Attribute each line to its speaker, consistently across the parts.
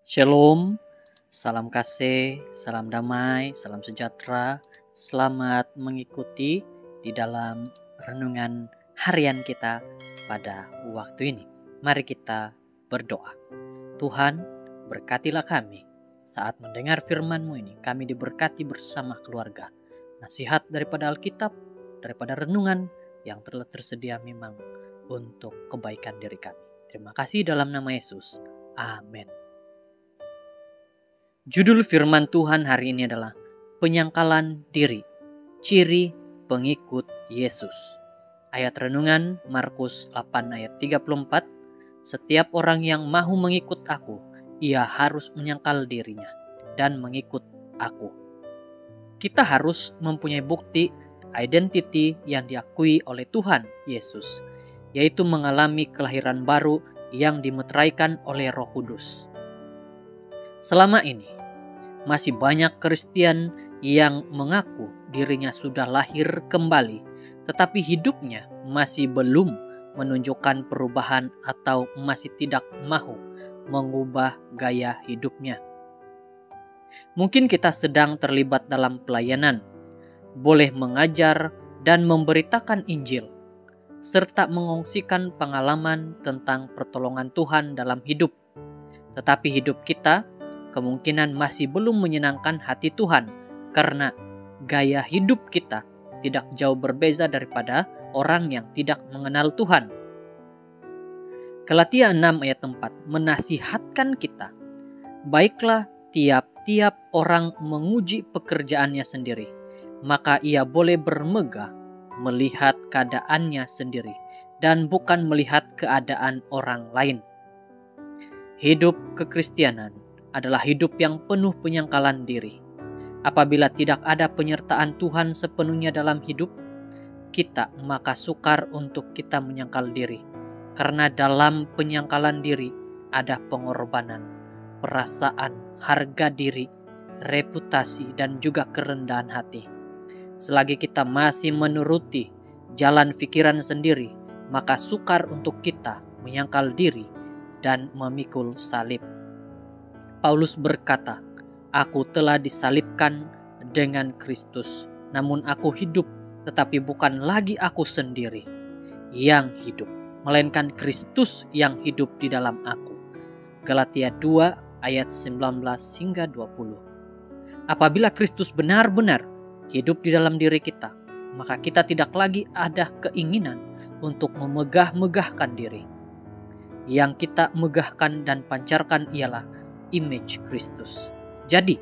Speaker 1: Shalom, salam kasih, salam damai, salam sejahtera. Selamat mengikuti di dalam renungan harian kita pada waktu ini. Mari kita berdoa. Tuhan, berkatilah kami saat mendengar firman-Mu ini. Kami diberkati bersama keluarga. Nasihat daripada Alkitab, daripada renungan yang telah tersedia memang untuk kebaikan diri kami. Terima kasih dalam nama Yesus. Amin. Judul firman Tuhan hari ini adalah penyangkalan diri, ciri pengikut Yesus. Ayat renungan Markus 8 ayat 34. Setiap orang yang mahu mengikut aku, ia harus menyangkal dirinya dan mengikut aku. Kita harus mempunyai bukti identiti yang diakui oleh Tuhan Yesus, yaitu mengalami kelahiran baru yang dimeteraikan oleh Roh Kudus. Selama ini, masih banyak Kristen yang mengaku dirinya sudah lahir kembali, tetapi hidupnya masih belum menunjukkan perubahan atau masih tidak mahu mengubah gaya hidupnya. Mungkin kita sedang terlibat dalam pelayanan, boleh mengajar dan memberitakan Injil, serta mengongsikan pengalaman tentang pertolongan Tuhan dalam hidup. Tetapi hidup kita kemungkinan masih belum menyenangkan hati Tuhan karena gaya hidup kita tidak jauh berbeza daripada orang yang tidak mengenal Tuhan. Galatia 6 ayat 4 menasihatkan kita, baiklah tiap-tiap orang menguji pekerjaannya sendiri, maka ia boleh bermegah melihat keadaannya sendiri dan bukan melihat keadaan orang lain. Hidup kekristenan adalah hidup yang penuh penyangkalan diri. Apabila tidak ada penyertaan Tuhan sepenuhnya dalam hidup kita, maka sukar untuk kita menyangkal diri. Karena dalam penyangkalan diri ada pengorbanan, perasaan, harga diri, reputasi, dan juga kerendahan hati. Selagi kita masih menuruti jalan pikiran sendiri, maka sukar untuk kita menyangkal diri dan memikul salib. Paulus berkata, aku telah disalibkan dengan Kristus, namun aku hidup, tetapi bukan lagi aku sendiri yang hidup, melainkan Kristus yang hidup di dalam aku. Galatia 2 ayat 19 hingga 20. Apabila Kristus benar-benar hidup di dalam diri kita, maka kita tidak lagi ada keinginan untuk memegah-megahkan diri. Yang kita megahkan dan pancarkan ialah image Kristus. Jadi,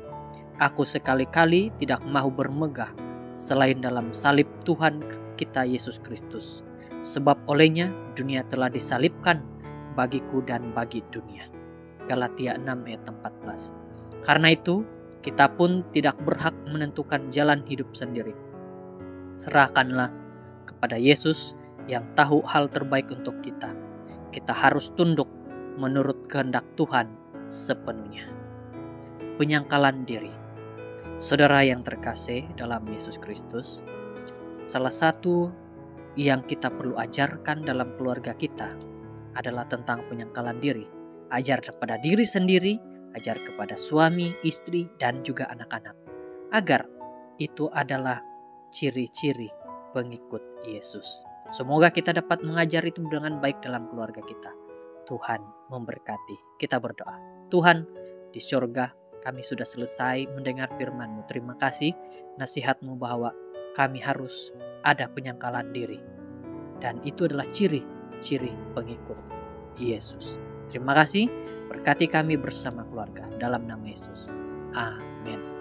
Speaker 1: aku sekali-kali tidak mau bermegah selain dalam salib Tuhan kita Yesus Kristus. Sebab olehnya dunia telah disalibkan bagiku dan bagi dunia. Galatia 6 ayat 14. Karena itu, kita pun tidak berhak menentukan jalan hidup sendiri. Serahkanlah kepada Yesus yang tahu hal terbaik untuk kita. Kita harus tunduk menurut kehendak Tuhan sepenuhnya. Penyangkalan diri. Saudara yang terkasih dalam Yesus Kristus, salah satu yang kita perlu ajarkan dalam keluarga kita adalah tentang penyangkalan diri. Ajar kepada diri sendiri, ajar kepada suami, istri, dan juga anak-anak. Agar itu adalah ciri-ciri pengikut Yesus. Semoga kita dapat mengajar itu dengan baik dalam keluarga kita. Tuhan memberkati. Kita berdoa. Tuhan, di surga kami sudah selesai mendengar firman-Mu. Terima kasih nasihat-Mu bahwa kami harus ada penyangkalan diri. Dan itu adalah ciri-ciri pengikut Yesus. Terima kasih, berkati kami bersama keluarga. Dalam nama Yesus. Amin.